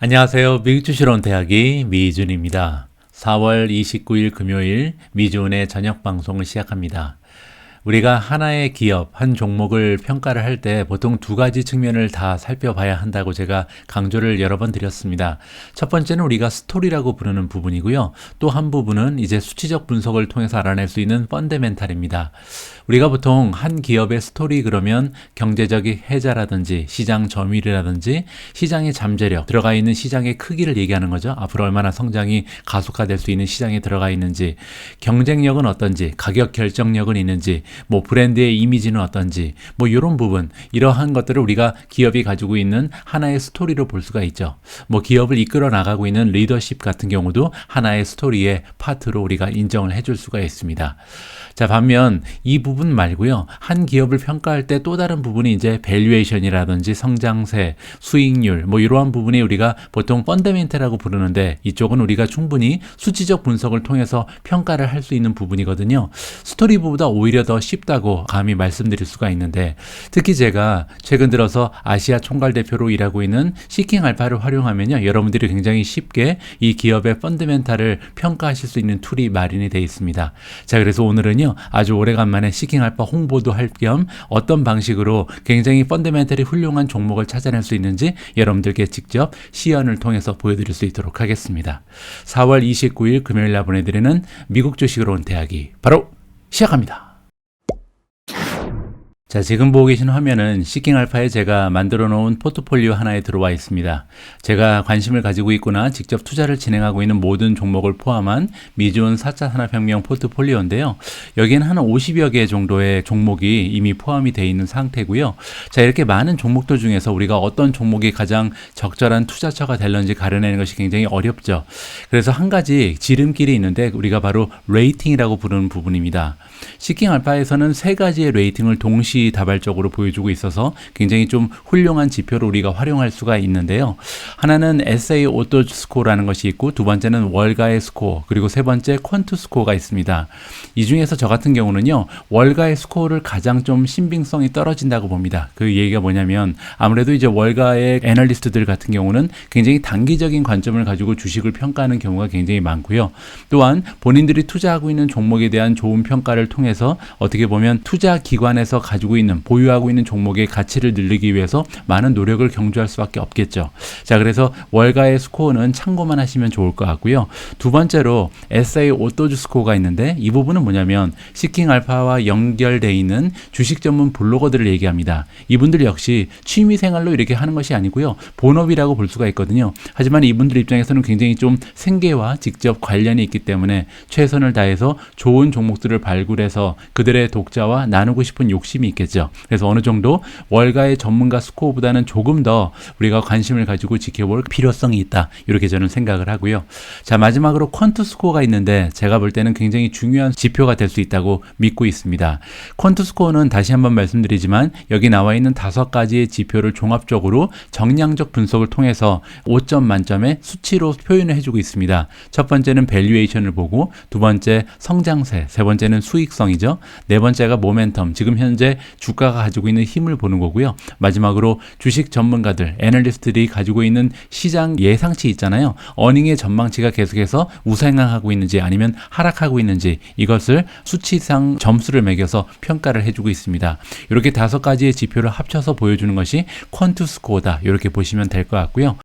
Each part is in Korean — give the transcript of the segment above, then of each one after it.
안녕하세요. 미국 주식론 대학의 미준입니다. 4월 29일 금요일 미준의 저녁 방송을 시작합니다. 우리가 하나의 기업, 한 종목을 평가를 할 때 보통 두 가지 측면을 다 살펴봐야 한다고 제가 강조를 여러 번 드렸습니다. 첫 번째는 우리가 스토리라고 부르는 부분이고요. 또 한 부분은 이제 수치적 분석을 통해서 알아낼 수 있는 펀더멘탈입니다. 우리가 보통 한 기업의 스토리 그러면 경제적인 해자라든지 시장 점유율이라든지 시장의 잠재력, 들어가 있는 시장의 크기를 얘기하는 거죠. 앞으로 얼마나 성장이 가속화될 수 있는 시장에 들어가 있는지, 경쟁력은 어떤지, 가격 결정력은 있는지, 뭐 브랜드의 이미지는 어떤지, 뭐 이런 부분, 이러한 것들을 우리가 기업이 가지고 있는 하나의 스토리로 볼 수가 있죠. 뭐 기업을 이끌어 나가고 있는 리더십 같은 경우도 하나의 스토리의 파트로 우리가 인정을 해줄 수가 있습니다. 자, 반면 이 부분 말고요. 한 기업을 평가할 때 또 다른 부분이 이제 밸류에이션이라든지 성장세, 수익률, 뭐 이러한 부분이 우리가 보통 펀더멘탈이라고 부르는데 이쪽은 우리가 충분히 수치적 분석을 통해서 평가를 할 수 있는 부분이거든요. 스토리보다 오히려 더 쉽다고 감히 말씀드릴 수가 있는데, 특히 제가 최근 들어서 아시아 총괄 대표로 일하고 있는 시킹알파를 활용하면요, 여러분들이 굉장히 쉽게 이 기업의 펀더멘탈을 평가하실 수 있는 툴이 마련이 되어 있습니다. 자, 그래서 오늘은요, 아주 오래간만에 시킹알파 홍보도 할 겸 어떤 방식으로 굉장히 펀더멘탈이 훌륭한 종목을 찾아낼 수 있는지 여러분들께 직접 시연을 통해서 보여드릴 수 있도록 하겠습니다. 4월 29일 금요일 날 보내드리는 미국 주식으로 온 대학이 바로 시작합니다. 자, 지금 보고 계신 화면은 시킹알파에 제가 만들어 놓은 포트폴리오 하나에 들어와 있습니다. 제가 관심을 가지고 있거나 직접 투자를 진행하고 있는 모든 종목을 포함한 미준 4차 산업혁명 포트폴리오인데요. 여기에는 한 50여 개 정도의 종목이 이미 포함이 되어 있는 상태고요. 자, 이렇게 많은 종목들 중에서 우리가 어떤 종목이 가장 적절한 투자처가 될런지 가려내는 것이 굉장히 어렵죠. 그래서 한 가지 지름길이 있는데 우리가 바로 레이팅이라고 부르는 부분입니다. 시킹알파에서는 세 가지의 레이팅을 동시 다발적으로 보여주고 있어서 굉장히 좀 훌륭한 지표로 우리가 활용할 수가 있는데요. 하나는 SA 오토 스코어라는 것이 있고, 두 번째는 월가의 스코어, 그리고 세 번째 퀀트 스코어가 있습니다. 이 중에서 저 같은 경우는요, 월가의 스코어를 가장 좀 신빙성이 떨어진다고 봅니다. 그 얘기가 뭐냐면 아무래도 이제 월가의 애널리스트들 같은 경우는 굉장히 단기적인 관점을 가지고 주식을 평가하는 경우가 굉장히 많고요. 또한 본인들이 투자하고 있는 종목에 대한 좋은 평가를 통해서 어떻게 보면 투자 기관에서 가지고 있는, 보유하고 있는 종목의 가치를 늘리기 위해서 많은 노력을 경주할 수밖에 없겠죠. 자, 그래서 월가의 스코어는 참고만 하시면 좋을 것 같고요. 두 번째로 SA 오토즈 스코어가 있는데 이 부분은 뭐냐면 시킹알파와 연결되어 있는 주식 전문 블로거들을 얘기합니다. 이분들 역시 취미생활로 이렇게 하는 것이 아니고요, 본업이라고 볼 수가 있거든요. 하지만 이분들 입장에서는 굉장히 좀 생계와 직접 관련이 있기 때문에 최선을 다해서 좋은 종목들을 발굴해서 그들의 독자와 나누고 싶은 욕심이 있겠죠. 그래서 어느 정도 월가의 전문가 스코어보다는 조금 더 우리가 관심을 가지고 지켜볼 필요성이 있다, 이렇게 저는 생각을 하고요. 자, 마지막으로 퀀트 스코어가 있는데 제가 볼 때는 굉장히 중요한 지표가 될 수 있다고 믿고 있습니다. 퀀트 스코어는 다시 한번 말씀드리지만 여기 나와 있는 5가지의 지표를 종합적으로 정량적 분석을 통해서 5점 만점의 수치로 표현을 해주고 있습니다. 첫 번째는 밸류에이션을 보고, 두 번째 성장세, 세 번째는 수익성이죠. 네 번째가 모멘텀, 지금 현재 주가가 가지고 있는 힘을 보는 거고요. 마지막으로 주식 전문가들, 애널리스트들이 가지고 있는 시장 예상치 있잖아요. 어닝의 전망치가 계속해서 우상향하고 있는지 아니면 하락하고 있는지, 이것을 수치상 점수를 매겨서 평가를 해주고 있습니다. 이렇게 5가지의 지표를 합쳐서 보여주는 것이 퀀트 스코어다, 이렇게 보시면 될 것 같고요.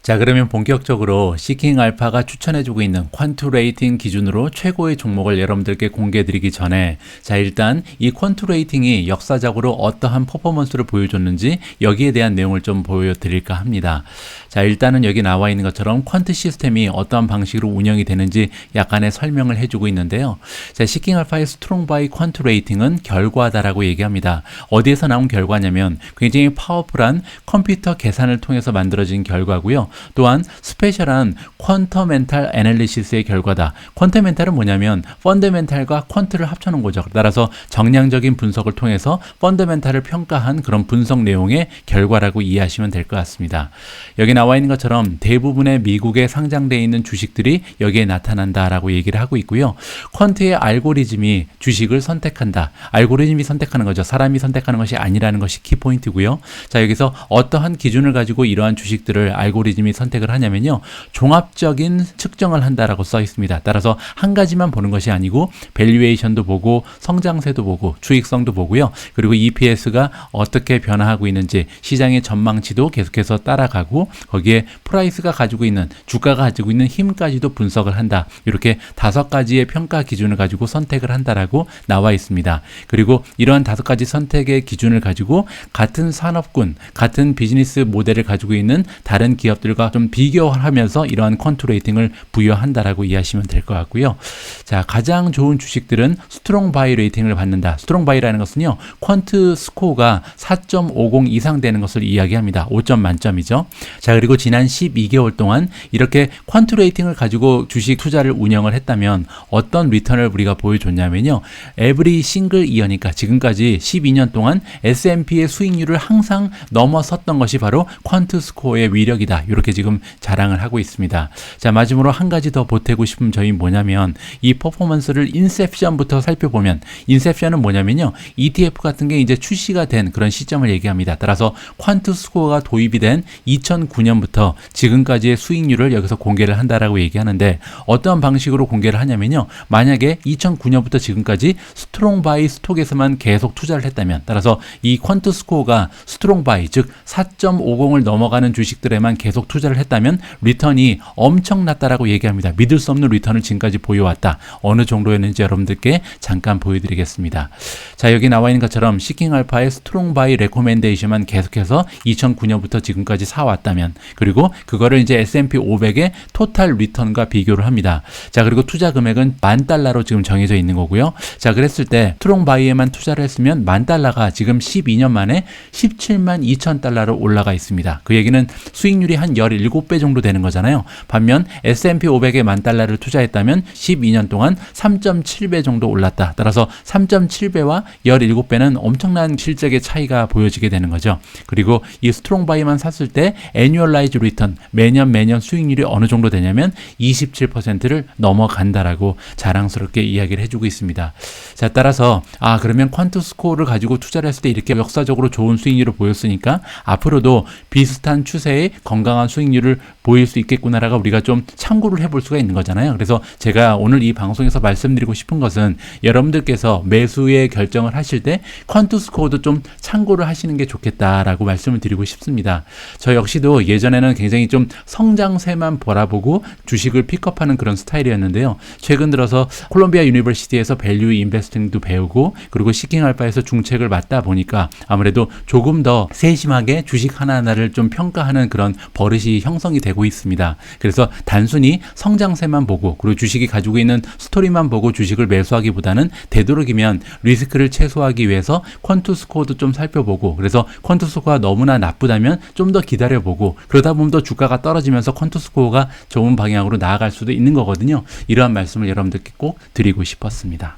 자, 그러면 본격적으로 시킹알파가 추천해주고 있는 퀀트 레이팅 기준으로 최고의 종목을 여러분들께 공개해드리기 전에, 자, 일단 이 퀀트 레이팅이 역사적으로 어떠한 퍼포먼스를 보여줬는지 여기에 대한 내용을 좀 보여드릴까 합니다. 자, 일단은 여기 나와 있는 것처럼 퀀트 시스템이 어떠한 방식으로 운영이 되는지 약간의 설명을 해주고 있는데요. 자, 시킹알파의 스트롱 바이 퀀트 레이팅은 결과다라고 얘기합니다. 어디에서 나온 결과냐면 굉장히 파워풀한 컴퓨터 계산을 통해서 만들어진 결과고요. 또한 스페셜한 퀀터멘탈 애널리시스의 결과다. 퀀터멘탈은 뭐냐면 펀더멘탈과 퀀트를 합쳐놓은 거죠. 따라서 정량적인 분석을 통해서 펀더멘탈을 평가한 그런 분석 내용의 결과라고 이해하시면 될 것 같습니다. 여기 나와 있는 것처럼 대부분의 미국에 상장되어 있는 주식들이 여기에 나타난다라고 얘기를 하고 있고요. 퀀트의 알고리즘이 주식을 선택한다. 알고리즘이 선택하는 거죠. 사람이 선택하는 것이 아니라는 것이 키포인트고요. 자, 여기서 어떠한 기준을 가지고 이러한 주식들을 알고리즘이 선택을 하냐면요. 종합적인 측정을 한다라고 써 있습니다. 따라서 한 가지만 보는 것이 아니고 밸류에이션도 보고 성장세도 보고 수익성도 보고요. 그리고 EPS가 어떻게 변화하고 있는지 시장의 전망치도 계속해서 따라가고 거기에 프라이스가 가지고 있는 주가가 가지고 있는 힘까지도 분석을 한다. 이렇게 5가지의 평가 기준을 가지고 선택을 한다라고 나와 있습니다. 그리고 이러한 5가지 선택의 기준을 가지고 같은 산업군, 같은 비즈니스 모델을 가지고 있는 다른 기업들과 좀 비교하면서 이러한 퀀트 레이팅을 부여한다라고 이해하시면 될 것 같고요. 자, 가장 좋은 주식들은 스트롱 바이 레이팅을 받는다. 스트롱 바이라는 것은요, 퀀트 스코어가 4.50 이상 되는 것을 이야기합니다. 5점 만점이죠. 자, 그리고 지난 12개월 동안 이렇게 퀀트 레이팅을 가지고 주식 투자를 운영을 했다면 어떤 리턴을 우리가 보여줬냐면요. 에브리 싱글 이어니까 지금까지 12년 동안 S&P의 수익률을 항상 넘어섰던 것이 바로 퀀트 스코어의 위력이다. 이렇게 지금 자랑을 하고 있습니다. 자, 마지막으로 한 가지 더 보태고 싶은 점이 뭐냐면 이 퍼포먼스를 인셉션부터 살펴보면 인셉션은 뭐냐면요. ETF 같은 게 이제 출시가 된 그런 시점을 얘기합니다. 따라서 퀀트 스코어가 도입이 된 2009년부터 지금까지의 수익률을 여기서 공개를 한다라고 얘기하는데 어떠한 방식으로 공개를 하냐면요. 만약에 2009년부터 지금까지 스트롱 바이 스톡에서만 계속 투자를 했다면 따라서 이 퀀트 스코어가 스트롱 바이 즉 4.50을 넘어가는 주식들에만 계속 투자를 했다면 리턴이 엄청났다라고 얘기합니다. 믿을 수 없는 리턴을 지금까지 보여왔다. 어느 정도였는지 여러분들께 잠깐 보여드리겠습니다. 자, 여기 나와 있는 것처럼 시킹알파의 스트롱 바이 레코멘데이션만 계속해서 2009년부터 지금까지 사왔다면 그리고 그거를 이제 S&P 500의 토탈 리턴과 비교를 합니다. 자, 그리고 투자 금액은 $10,000로 지금 정해져 있는 거고요. 자, 그랬을 때 스트롱 바이에만 투자를 했으면 $10,000가 지금 12년 만에 $172,000로 올라가 있습니다. 그 얘기는 수익률이 한 17배 정도 되는 거잖아요. 반면 S&P 500에 $10,000를 투자했다면 12년 동안 3.7배 정도 올랐다. 따라서 3.7배와 17배는 엄청난 실적의 차이가 보여지게 되는 거죠. 그리고 이 스트롱 바이만 샀을 때 애뉴얼라이즈 리턴 매년 수익률이 어느 정도 되냐면 27%를 넘어간다라고 자랑스럽게 이야기를 해주고 있습니다. 자, 따라서 그러면 퀀트 스코어를 가지고 투자를 했을 때 이렇게 역사적으로 좋은 수익률을 보였으니까 앞으로도 비슷한 추세의 건강한 수익률을 보일 수 있겠구나라고 우리가 좀 참고를 해볼 수가 있는 거잖아요. 그래서 제가 오늘 이 방송에서 말씀드리고 싶은 것은 여러분들께서 매수의 결정을 하실 때 퀀트 스코어도 좀 참고를 하시는 게 좋겠다라고 말씀을 드리고 싶습니다. 저 역시도 예전에는 굉장히 좀 성장세만 바라보고 주식을 픽업하는 그런 스타일이었는데요. 최근 들어서 콜롬비아 유니버시티에서 밸류 인베스팅도 배우고 그리고 시킹알파에서 중책을 맡다 보니까 아무래도 조금 더 세심하게 주식 하나하나를 좀 평가하는 그런 버릇이 형성이 되고 있습니다. 그래서 단순히 성장세만 보고 그리고 주식이 가지고 있는 스토리만 보고 주식을 매수하기보다는 되도록이면 리스크를 최소화하기 위해서 퀀트 스코어도 좀 살펴보고 그래서 퀀트 스코어가 너무나 나쁘다면 좀 더 기다려보고 그러다 보면 또 주가가 떨어지면서 퀀트 스코어가 좋은 방향으로 나아갈 수도 있는 거거든요. 이러한 말씀을 여러분들께 꼭 드리고 싶었습니다.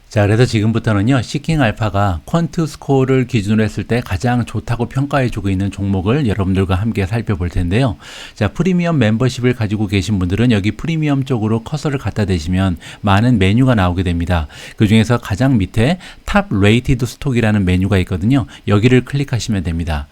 자, 그래서 지금부터는요, 시킹알파가 퀀트 스코어를 기준으로 했을 때 가장 좋다고 평가해주고 있는 종목을 여러분들과 함께 살펴볼 텐데요. 자, 프리미엄 멤버십을 가지고 계신 분들은 여기 프리미엄 쪽으로 커서를 갖다 대시면 많은 메뉴가 나오게 됩니다. 그 중에서 가장 밑에 탑 레이티드 스톡이라는 메뉴가 있거든요. 여기를 클릭하시면 됩니다.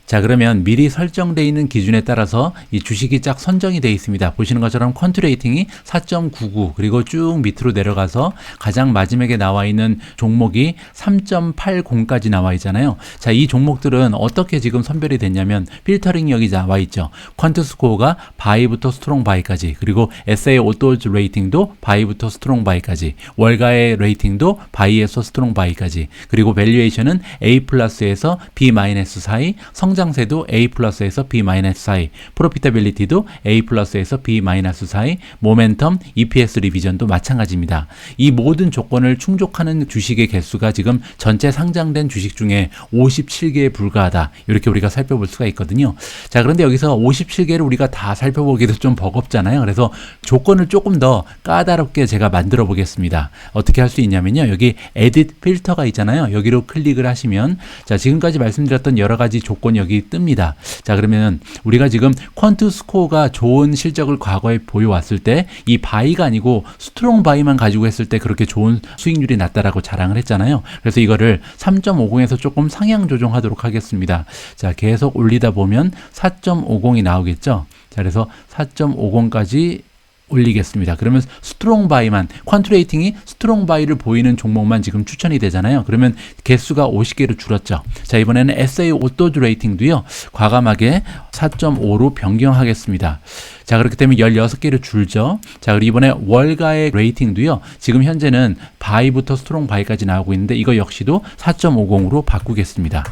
자, 그러면 미리 설정되어 있는 기준에 따라서 이 주식이 쫙 선정이 되어 있습니다. 보시는 것처럼 퀀트 레이팅이 4.99 그리고 쭉 밑으로 내려가서 가장 마지막에 나와 있는 종목이 3.80까지 나와 있잖아요. 자, 이 종목들은 어떻게 지금 선별이 됐냐면 필터링이 여기 나와 있죠. 퀀트 스코어가 바이부터 스트롱 바이까지 그리고 SA 오토즈 레이팅도 바이부터 스트롱 바이까지 월가의 레이팅도 바이에서 스트롱 바이까지 그리고 밸류에이션은 A 플러스에서 B 마이너스 사이 성장세도 A 플러스에서 B 마이너스 사이, 프로피타빌리티도 A 플러스에서 B 마이너스 사이, 모멘텀, EPS 리비전도 마찬가지입니다. 이 모든 조건을 충족하는 주식의 개수가 지금 전체 상장된 주식 중에 57개에 불과하다. 이렇게 우리가 살펴볼 수가 있거든요. 자, 그런데 여기서 57개를 우리가 다 살펴보기도 좀 버겁잖아요. 그래서 조건을 조금 더 까다롭게 제가 만들어 보겠습니다. 어떻게 할 수 있냐면요. 여기 에딧 필터가 있잖아요. 여기로 클릭을 하시면 자, 지금까지 말씀드렸던 여러 가지 조건이 여기 뜹니다. 자, 그러면 우리가 지금 퀀트 스코어가 좋은 실적을 과거에 보여왔을 때 이 바이가 아니고 스트롱 바이만 가지고 했을 때 그렇게 좋은 수익률이 났다라고 자랑을 했잖아요. 그래서 이거를 3.50에서 조금 상향 조정하도록 하겠습니다. 자, 계속 올리다 보면 4.50이 나오겠죠. 자, 그래서 4.50까지 올리겠습니다. 그러면 스트롱 바이만, 퀀트 레이팅이 스트롱 바이를 보이는 종목만 지금 추천이 되잖아요. 그러면 개수가 50개로 줄었죠. 자, 이번에는 SA 오토즈 레이팅도요, 과감하게 4.5로 변경하겠습니다. 자, 그렇기 때문에 16개로 줄죠. 자, 그리고 이번에 월가의 레이팅도요, 지금 현재는 바이부터 스트롱 바이까지 나오고 있는데 이거 역시도 4.50으로 바꾸겠습니다.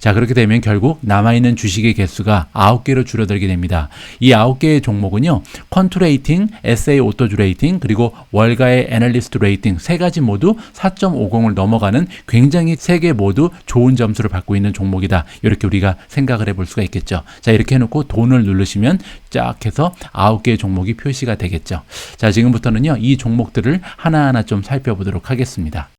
자, 그렇게 되면 결국 남아있는 주식의 개수가 9개로 줄어들게 됩니다. 이 9개의 종목은요, 퀀트 레이팅, SA 오토즈 레이팅, 그리고 월가의 애널리스트 레이팅 세 가지 모두 4.50을 넘어가는 굉장히 세 개 모두 좋은 점수를 받고 있는 종목이다. 이렇게 우리가 생각을 해볼 수가 있겠죠. 자, 이렇게 해놓고 돈을 누르시면 쫙 해서 9개의 종목이 표시가 되겠죠. 자, 지금부터는요, 이 종목들을 하나하나 좀 살펴보도록 하겠습니다.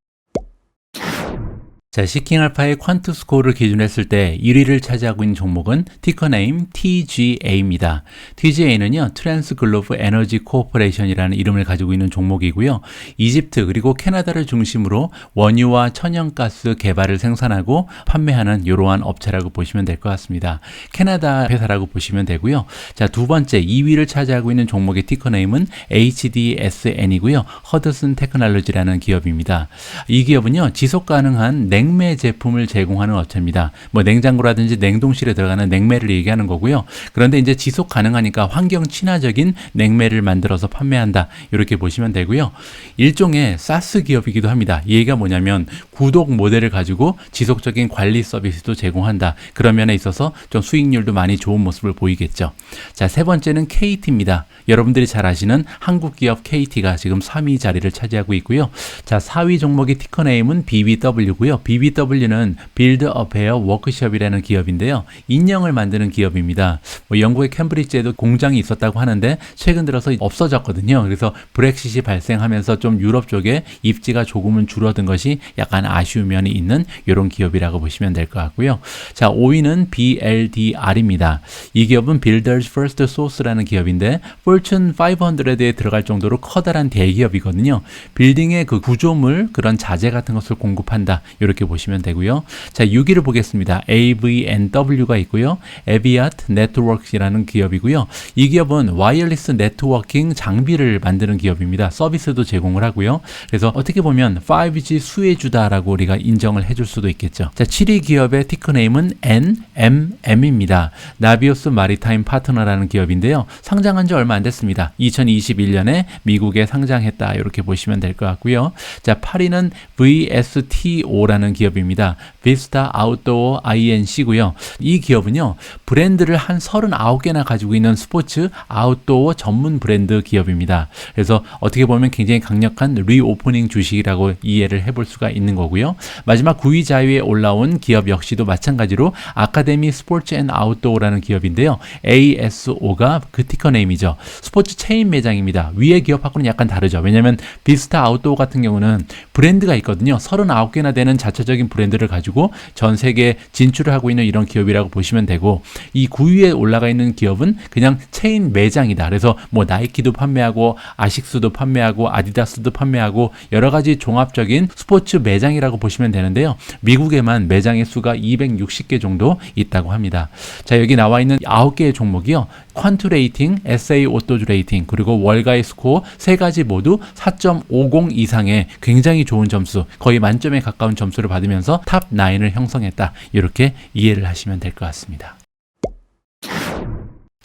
자, 시킹알파의 퀀트 스코어를 기준으로 했을 때 1위를 차지하고 있는 종목은 티커네임 TGA입니다. TGA는요, 트랜스 글로브 에너지 코퍼레이션이라는 이름을 가지고 있는 종목이고요. 이집트 그리고 캐나다를 중심으로 원유와 천연가스 개발을 생산하고 판매하는 이러한 업체라고 보시면 될 것 같습니다. 캐나다 회사라고 보시면 되고요. 자, 두 번째 2위를 차지하고 있는 종목의 티커네임은 HDSN이고요. 허드슨 테크놀로지라는 기업입니다. 이 기업은요, 지속 가능한 냉매 제품을 제공하는 업체입니다. 뭐 냉장고라든지 냉동실에 들어가는 냉매를 얘기하는 거고요. 그런데 이제 지속 가능하니까 환경 친화적인 냉매를 만들어서 판매한다. 이렇게 보시면 되고요. 일종의 사스 기업이기도 합니다. 이 얘기가 뭐냐면 구독 모델을 가지고 지속적인 관리 서비스도 제공한다. 그런 면에 있어서 좀 수익률도 많이 좋은 모습을 보이겠죠. 자, 세 번째는 KT입니다. 여러분들이 잘 아시는 한국 기업 KT가 지금 3위 자리를 차지하고 있고요. 자, 4위 종목의 티커네임은 BBW고요. BBW는 Build a Bear Workshop이라는 기업인데요. 인형을 만드는 기업입니다. 뭐 영국의 캠브리지에도 공장이 있었다고 하는데 최근 들어서 없어졌거든요. 그래서 브렉시트 발생하면서 좀 유럽 쪽에 입지가 조금은 줄어든 것이 약간 아쉬운 면이 있는 이런 기업이라고 보시면 될 것 같고요. 자, 5위는 BLDR입니다. 이 기업은 Builders First Source라는 기업인데 Fortune 500에 들어갈 정도로 커다란 대기업이거든요. 빌딩의 그 구조물, 그런 자재 같은 것을 공급한다. 이렇게 보시면 되고요. 자, 6위를 보겠습니다. AVNW가 있고요. Aviat Networks이라는 기업이고요. 이 기업은 와이어리스 네트워킹 장비를 만드는 기업입니다. 서비스도 제공을 하고요. 그래서 어떻게 보면 5G 수혜주다라고 우리가 인정을 해줄 수도 있겠죠. 자, 7위 기업의 티커네임은 NMM입니다. 나비오스 마리타임 파트너라는 기업인데요. 상장한 지 얼마 안 됐습니다. 2021년에 미국에 상장했다. 이렇게 보시면 될 것 같고요. 자, 8위는 VSTO라는 기업입니다. 비스타 아웃도어 INC고요. 이 기업은요, 브랜드를 한 39개나 가지고 있는 스포츠 아웃도어 전문 브랜드 기업입니다. 그래서 어떻게 보면 굉장히 강력한 리오프닝 주식이라고 이해를 해볼 수가 있는 거고요. 마지막 9위 자리에 올라온 기업 역시도 마찬가지로 아카데미 스포츠 앤 아웃도어라는 기업인데요. ASO가 그 티커네임이죠. 스포츠 체인 매장입니다. 위의 기업하고는 약간 다르죠. 왜냐하면 비스타 아웃도어 같은 경우는 브랜드가 있거든요. 39개나 되는 자체적인 브랜드를 가지고 전 세계에 진출을 하고 있는 이런 기업이라고 보시면 되고, 이 9위에 올라가 있는 기업은 그냥 체인 매장이다. 그래서 뭐 나이키도 판매하고 아식스도 판매하고 아디다스도 판매하고 여러 가지 종합적인 스포츠 매장이라고 보시면 되는데요. 미국에만 매장의 수가 260개 정도 있다고 합니다. 자, 여기 나와 있는 9개의 종목이요. 퀀트 레이팅, SA 오토즈 레이팅, 그리고 월가의 스코어 세 가지 모두 4.50 이상의 굉장히 좋은 점수, 거의 만점에 가까운 점수를 받으면서 탑 9을 형성했다. 이렇게 이해를 하시면 될 것 같습니다.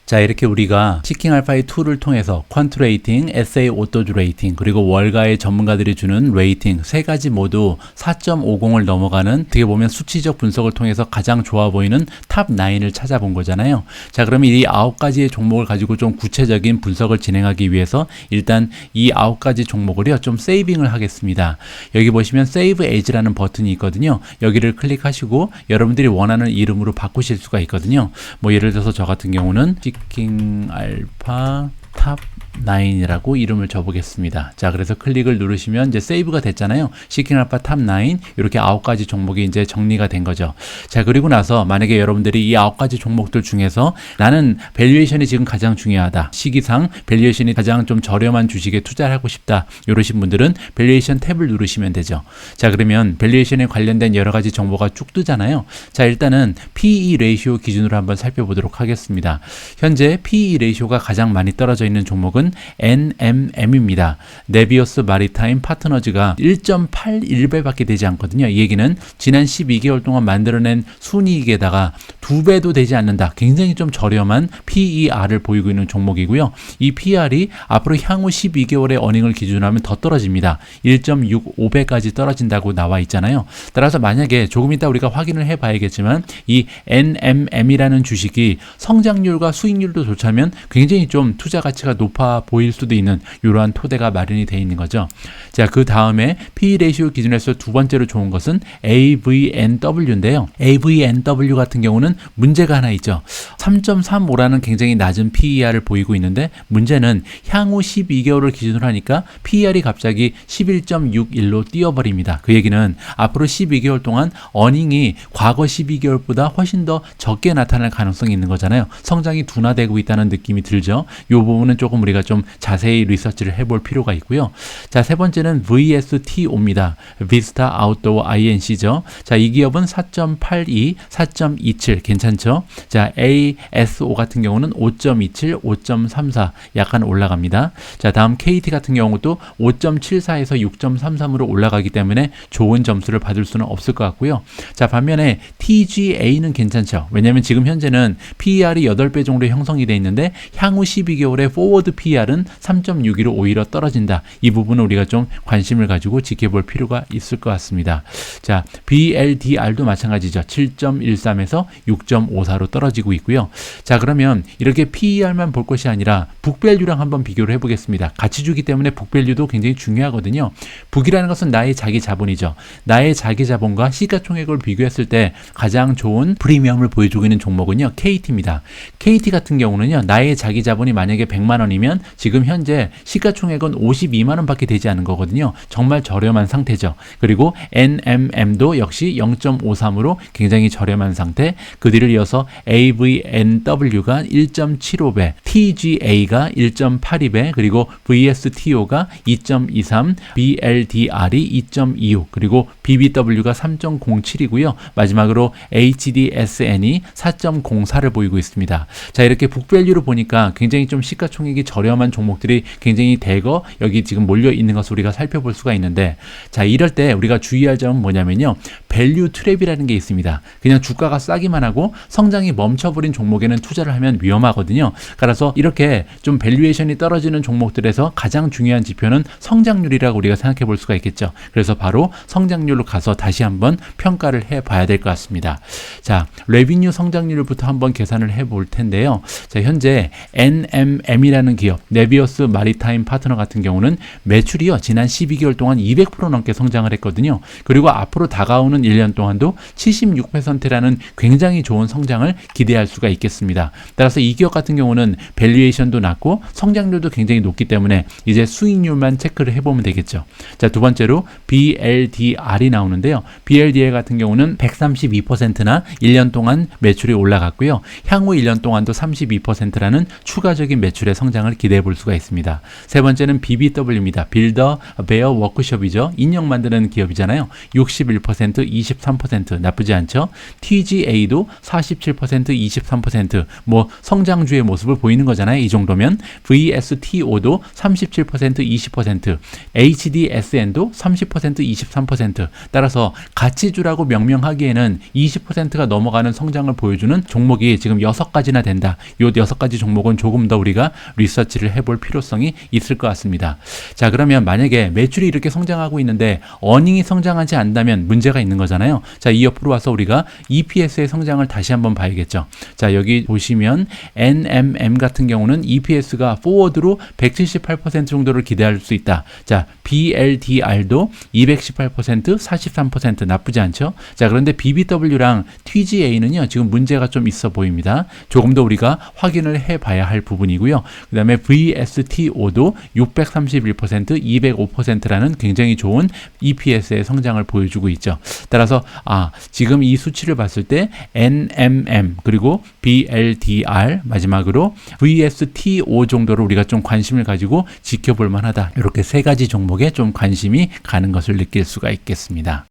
자, 이렇게 우리가 시킹 알파의 툴을 통해서 퀀트 레이팅, SA 오토즈 레이팅, 그리고 월가의 전문가들이 주는 레이팅 세 가지 모두 4.50을 넘어가는 어떻게 보면 수치적 분석을 통해서 가장 좋아 보이는 탑 9을 찾아본 거잖아요. 자, 그러면 이 9가지의 종목을 가지고 좀 구체적인 분석을 진행하기 위해서 일단 이 9가지 종목을요 좀 세이빙을 하겠습니다. 여기 보시면 Save As라는 버튼이 있거든요. 여기를 클릭하시고 여러분들이 원하는 이름으로 바꾸실 수가 있거든요. 뭐 예를 들어서 저 같은 경우는 시킹 알파 탑 9이라고 이름을 줘보겠습니다. 자, 그래서 클릭을 누르시면 이제 세이브가 됐잖아요. 시킹 알파 탑 9 이렇게 9가지 종목이 이제 정리가 된 거죠. 자, 그리고 나서 만약에 여러분들이 이 9가지 종목들 중에서 나는 밸류에이션이 지금 가장 중요하다. 시기상 밸류에이션이 가장 좀 저렴한 주식에 투자를 하고 싶다. 이러신 분들은 밸류에이션 탭을 누르시면 되죠. 자, 그러면 밸류에이션에 관련된 여러 가지 정보가 쭉 뜨잖아요. 자, 일단은 PE 레이쇼 기준으로 한번 살펴보도록 하겠습니다. 현재 PE 레이쇼가 가장 많이 떨어져 있는 종목은 NMM입니다. 네비어스 마리타임 파트너즈가 1.81배밖에 되지 않거든요. 이 얘기는 지난 12개월 동안 만들어낸 순이익에다가 2배도 되지 않는다. 굉장히 좀 저렴한 PER을 보이고 있는 종목이고요. 이 PR이 앞으로 향후 12개월의 어닝을 기준으로 하면 더 떨어집니다. 1.65배까지 떨어진다고 나와 있잖아요. 따라서 만약에 조금 이따 우리가 확인을 해봐야겠지만 이 NMM이라는 주식이 성장률과 수익률도 좋다면 굉장히 좀 투자 가치가 높아 보일 수도 있는 이러한 토대가 마련이 되어 있는 거죠. 자, 그 다음에 PE 레이시오 기준에서 두 번째로 좋은 것은 AVNW인데요. AVNW 같은 경우는 문제가 하나 있죠. 3.35라는 굉장히 낮은 PER을 보이고 있는데 문제는 향후 12개월을 기준으로 하니까 PER이 갑자기 11.61로 뛰어버립니다. 그 얘기는 앞으로 12개월 동안 어닝이 과거 12개월보다 훨씬 더 적게 나타날 가능성이 있는 거잖아요. 성장이 둔화되고 있다는 느낌이 들죠. 이 부분은 조금 우리가 좀 자세히 리서치를 해볼 필요가 있고요. 자, 세 번째는 VSTO입니다. 비스타 아웃도어 INC죠. 자, 이 기업은 4.82, 4.27 괜찮죠? 자, ASO 같은 경우는 5.27, 5.34 약간 올라갑니다. 자, 다음 KT 같은 경우도 5.74에서 6.33으로 올라가기 때문에 좋은 점수를 받을 수는 없을 것 같고요. 자, 반면에 TGA는 괜찮죠. 왜냐하면 지금 현재는 PER이 8배 정도 형성이 되어 있는데 향후 12개월의 포워드 PER은 3.61로 오히려 떨어진다. 이 부분은 우리가 좀 관심을 가지고 지켜볼 필요가 있을 것 같습니다. 자, BLDR도 마찬가지죠. 7.13에서 6.54로 떨어지고 있고요. 자, 그러면 이렇게 PER만 볼 것이 아니라 북밸류랑 한번 비교를 해보겠습니다. 가치주기 때문에 북밸류도 굉장히 중요하거든요. 북이라는 것은 나의 자기 자본이죠. 나의 자기 자본과 시가총액을 비교했을 때 가장 좋은 프리미엄을 보여주고 있는 종목은요, KT입니다. KT 같은 경우는요, 나의 자기 자본이 만약에 100만 원이면 지금 현재 시가총액은 52만 원밖에 되지 않은 거거든요. 정말 저렴한 상태죠. 그리고 NMM도 역시 0.53으로 굉장히 저렴한 상태. 그 뒤를 이어서 AVNW가 1.75배, TGA가 1.82배, 그리고 VSTO가 2.23, BLDR이 2.26, 그리고 BBW가 3.07이고요. 마지막으로 HDSN이 4.04를 보이고 있습니다. 자, 이렇게 북밸류로 보니까 굉장히 좀 시가총액이 저렴한 종목들이 굉장히 대거 여기 지금 몰려 있는 것을 우리가 살펴볼 수가 있는데, 자, 이럴 때 우리가 주의할 점은 뭐냐면요, 밸류 트랩이라는 게 있습니다. 그냥 주가가 싸기만 하고 성장이 멈춰버린 종목에는 투자를 하면 위험하거든요. 따라서 이렇게 좀 밸류에이션이 떨어지는 종목들에서 가장 중요한 지표는 성장률이라고 우리가 생각해 볼 수가 있겠죠. 그래서 바로 성장률로 가서 다시 한번 평가를 해 봐야 될 것 같습니다. 자, 레비뉴 성장률부터 한번 계산을 해 볼 텐데요. 자, 현재 NMM이라는 기업, 네비어스 마리타임 파트너 같은 경우는 매출이요, 지난 12개월 동안 200% 넘게 성장을 했거든요. 그리고 앞으로 다가오는 1년 동안도 76%라는 굉장히 좋은 성장을 기대할 수가 있겠습니다. 따라서 이 기업 같은 경우는 밸류에이션도 낮고 성장률도 굉장히 높기 때문에 이제 수익률만 체크를 해보면 되겠죠. 자, 두 번째로 BLDR이 나오는데요. BLDR 같은 경우는 132%나 1년 동안 매출이 올라갔고요. 향후 1년 동안도 32%라는 추가적인 매출의 성장을 기대해 볼 수가 있습니다. 세 번째는 BBW입니다. 빌더 베어 워크숍이죠. 인형 만드는 기업이잖아요. 61%, 23%, 나쁘지 않죠? TGA도 47%, 23%, 뭐 성장주의 모습을 보이는 거잖아요. 이 정도면. VSTO도 37%, 20%, HDSN도 30%, 23%. 따라서 가치주라고 명명하기에는 20%가 넘어가는 성장을 보여주는 종목이 지금 6가지나 된다. 이 6가지 종목은 조금 더 우리가 리서치를 해볼 필요성이 있을 것 같습니다. 자, 그러면 만약에 매출이 이렇게 성장하고 있는데 어닝이 성장하지 않는다면 문제가 있는 거잖아요. 자, 이 옆으로 와서 우리가 EPS의 성장을 다시 한번 봐야겠죠. 자, 여기 보시면 NMM 같은 경우는 EPS가 포워드로 178% 정도를 기대할 수 있다. 자, BLDR도 218%, 43% 나쁘지 않죠? 자, 그런데 BBW랑 TGA는요, 지금 문제가 좀 있어 보입니다. 조금 더 우리가 확인을 해봐야 할 부분이고요. 그 다음에 VSTO도 631%, 205%라는 굉장히 좋은 EPS의 성장을 보여주고 있죠. 따라서 지금 이 수치를 봤을 때 NMM 그리고 BLDR 마지막으로 VSTO 정도로 우리가 좀 관심을 가지고 지켜볼 만하다. 이렇게 세 가지 종목에 좀 관심이 가는 것을 느낄 수가 있겠습니다.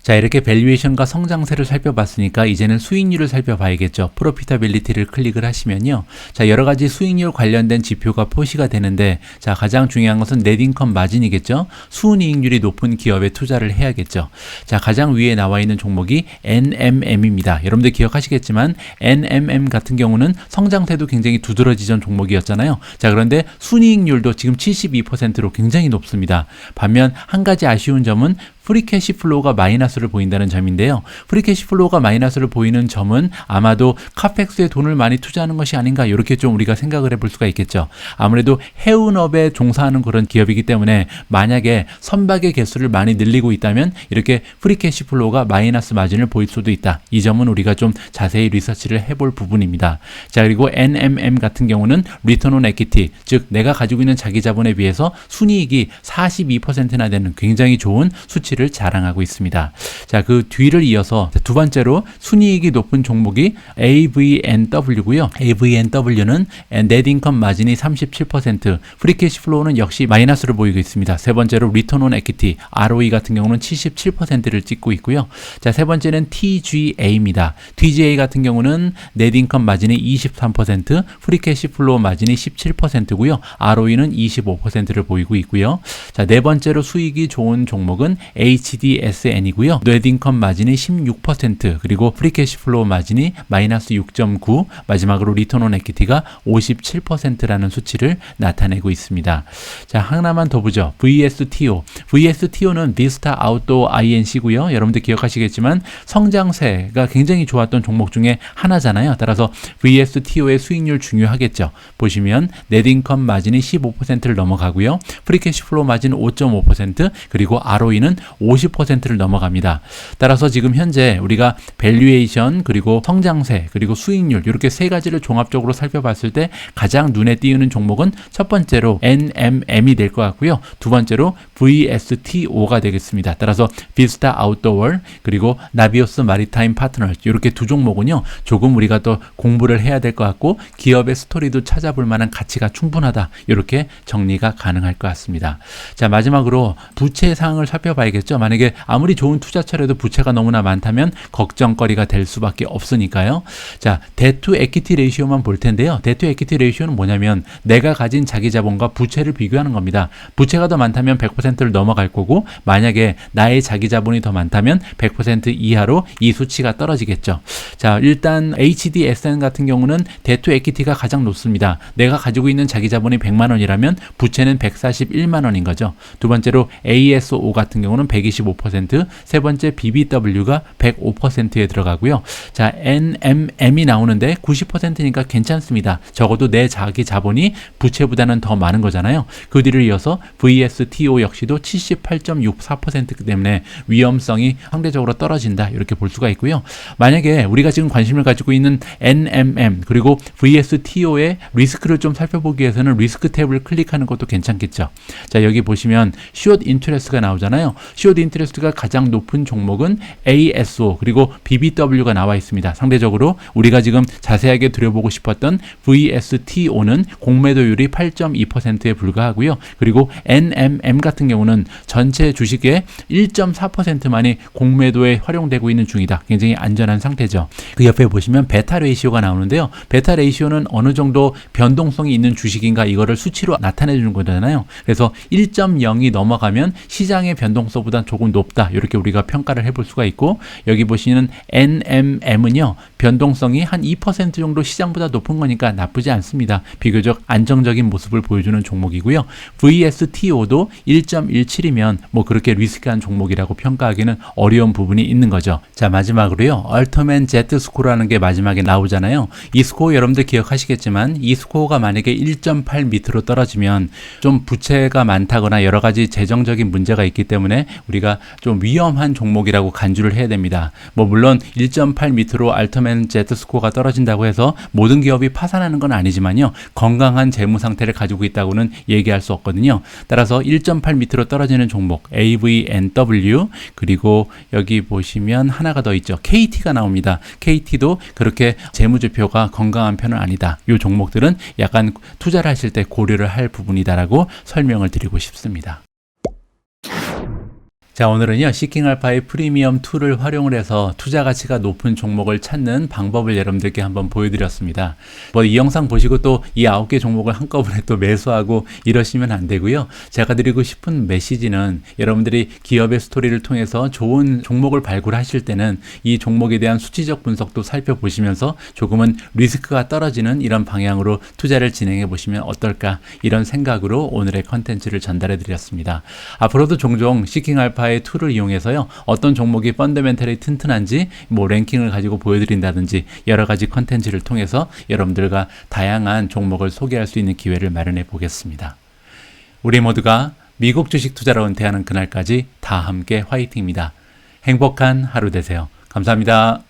자, 이렇게 밸류에이션과 성장세를 살펴봤으니까 이제는 수익률을 살펴봐야겠죠. 프로피타빌리티를 클릭을 하시면요. 자, 여러 가지 수익률 관련된 지표가 표시가 되는데, 자, 가장 중요한 것은 넷인컴 마진이겠죠. 순이익률이 높은 기업에 투자를 해야겠죠. 자, 가장 위에 나와 있는 종목이 NMM입니다. 여러분들 기억하시겠지만 NMM 같은 경우는 성장세도 굉장히 두드러지던 종목이었잖아요. 자, 그런데 순이익률도 지금 72%로 굉장히 높습니다. 반면 한 가지 아쉬운 점은 프리캐시 플로우가 마이너스를 보인다는 점인데요. 프리캐시 플로우가 마이너스를 보이는 점은 아마도 카펙스에 돈을 많이 투자하는 것이 아닌가, 이렇게 좀 우리가 생각을 해볼 수가 있겠죠. 아무래도 해운업에 종사하는 그런 기업이기 때문에 만약에 선박의 개수를 많이 늘리고 있다면 이렇게 프리캐시 플로우가 마이너스 마진을 보일 수도 있다. 이 점은 우리가 좀 자세히 리서치를 해볼 부분입니다. 자, 그리고 NMM 같은 경우는 리턴 온 에퀴티, 즉 내가 가지고 있는 자기 자본에 비해서 순이익이 42%나 되는 굉장히 좋은 수치를 자랑하고 있습니다. 자, 그 뒤를 이어서 두 번째로 순이익이 높은 종목이 AVNW고요. AVNW는 넷인컴 마진이 37%, 프리캐시 플로우는 역시 마이너스를 보이고 있습니다. 세 번째로 리턴 온 에퀴티, ROE 같은 경우는 77%를 찍고 있고요. 자, 세 번째는 TGA입니다. TGA 같은 경우는 넷인컴 마진이 23%, 프리캐시 플로우 마진이 17%고요. ROE는 25%를 보이고 있고요. 자, 네 번째로 수익이 좋은 종목은 HDSN이고요. 넷인컴 마진이 16%, 그리고 프리캐시 플로우 마진이 마이너스 6.9, 마지막으로 리턴 온 에퀴티가 57%라는 수치를 나타내고 있습니다. 자, 하나만 더 보죠. VSTO. VSTO는 비스타 아웃도어 INC고요. 여러분들 기억하시겠지만 성장세가 굉장히 좋았던 종목 중에 하나잖아요. 따라서 VSTO의 수익률 중요하겠죠. 보시면 넷인컴 마진이 15%를 넘어가고요. 프리캐시 플로우 마진 5.5%, 그리고 ROE는 50%를 넘어갑니다. 따라서 지금 현재 우리가 밸류에이션, 그리고 성장세, 그리고 수익률, 이렇게 세 가지를 종합적으로 살펴봤을 때 가장 눈에 띄는 종목은 첫 번째로 NMM이 될 것 같고요. 두 번째로 VSTO가 되겠습니다. 따라서 비스타 아웃도어 그리고 나비오스 마리타임 파트너, 이렇게 두 종목은요, 조금 우리가 또 공부를 해야 될 것 같고 기업의 스토리도 찾아볼 만한 가치가 충분하다, 이렇게 정리가 가능할 것 같습니다. 자, 마지막으로 부채 사항을 살펴봐야겠죠. 만약에 아무리 좋은 투자처라도 부채가 너무나 많다면 걱정거리가 될 수밖에 없으니까요. 자, 데트 에퀴티 레이시오만 볼 텐데요. 데트 에퀴티 레이시오는 뭐냐면 내가 가진 자기 자본과 부채를 비교하는 겁니다. 부채가 더 많다면 100%를 넘어갈 거고, 만약에 나의 자기 자본이 더 많다면 100% 이하로 이 수치가 떨어지겠죠. 자, 일단 HDSN 같은 경우는 데트 에퀴티가 가장 높습니다. 내가 가지고 있는 자기 자본이 100만 원이라면 부채는 141만 원인 거죠. 두 번째로 ASO 같은 경우는 125%, 세 번째 BBW가 105%에 들어가고요. 자, NMM이 나오는데 90%니까 괜찮습니다. 적어도 내 자기 자본이 부채보다는 더 많은 거잖아요. 그 뒤를 이어서 VSTO 역시도 78.64%이기 때문에 위험성이 상대적으로 떨어진다, 이렇게 볼 수가 있고요. 만약에 우리가 지금 관심을 가지고 있는 NMM 그리고 VSTO의 리스크를 좀 살펴보기 위해서는 리스크 탭을 클릭하는 것도 괜찮겠죠. 자, 여기 보시면 숏 인트레스트가 나오잖아요. 숏 인트레스트가 가장 높은 종목은 ASO 그리고 BBW가 나와 있습니다. 상대적으로 우리가 지금 자세하게 들여보고 싶었던 VSTO는 공매도율이 8.2%에 불과하고요. 그리고 NMM 같은 경우는 전체 주식의 1.4%만이 공매도에 활용되고 있는 중이다. 굉장히 안전한 상태죠. 그 옆에 보시면 베타 레이시오가 나오는데요. 베타 레이시오는 어느 정도 변동성이 있는 주식인가 이거를 수치로 나타내 주는 거잖아요. 그래서 1.0이 넘어가면 시장의 변동성보다 조금 높다. 이렇게 우리가 평가를 해볼 수가 있고 여기 보시는 NMM은요. 변동성이 한 2% 정도 시장보다 높은 거니까 나쁘지 않습니다. 비교적 안정적인 모습을 보여주는 종목이고요. VSTO도 1.17이면 뭐 그렇게 리스크한 종목이라고 평가하기는 어려운 부분이 있는 거죠. 자, 마지막으로요. 얼터맨 Z 스코어라는 게 마지막에 나오잖아요. 이 스코어 여러분들 기억하시겠지만 이 스코어가 만약에 1.8 밑으로 떨어지면 좀 부채가 많다거나 여러 가지 재정적인 문제가 있기 때문에 우리가 좀 위험한 종목이라고 간주를 해야 됩니다. 뭐 물론 1.8 밑으로 얼터맨 Z 스코어가 떨어진다고 해서 모든 기업이 파산하는 건 아니지만요. 건강한 재무 상태를 가지고 있다고는 얘기할 수 없거든요. 따라서 1.8 밑으로 떨어지는 종목 AVNW 그리고 여기 보시면 하나가 더 있죠. KT가 나옵니다. KT도 그렇게 재무지표가 건강한 편은 아니다. 이 종목들은 약간 투자를 하실 때 고려를 할 부분이다라고 설명을 드리고 싶습니다. 자, 오늘은요, 시킹알파의 프리미엄 툴을 활용을 해서 투자 가치가 높은 종목을 찾는 방법을 여러분들께 한번 보여드렸습니다. 뭐 이 영상 보시고 또 이 9개 종목을 한꺼번에 또 매수하고 이러시면 안 되고요. 제가 드리고 싶은 메시지는 여러분들이 기업의 스토리를 통해서 좋은 종목을 발굴하실 때는 이 종목에 대한 수치적 분석도 살펴보시면서 조금은 리스크가 떨어지는 이런 방향으로 투자를 진행해 보시면 어떨까 이런 생각으로 오늘의 컨텐츠를 전달해 드렸습니다. 앞으로도 종종 시킹알파의 툴을 이용해서요. 어떤 종목이 펀더멘털이 튼튼한지 뭐 랭킹을 가지고 보여드린다든지 여러 가지 컨텐츠를 통해서 여러분들과 다양한 종목을 소개할 수 있는 기회를 마련해 보겠습니다. 우리 모두가 미국 주식 투자로 은퇴하는 그날까지 다 함께 화이팅입니다. 행복한 하루 되세요. 감사합니다.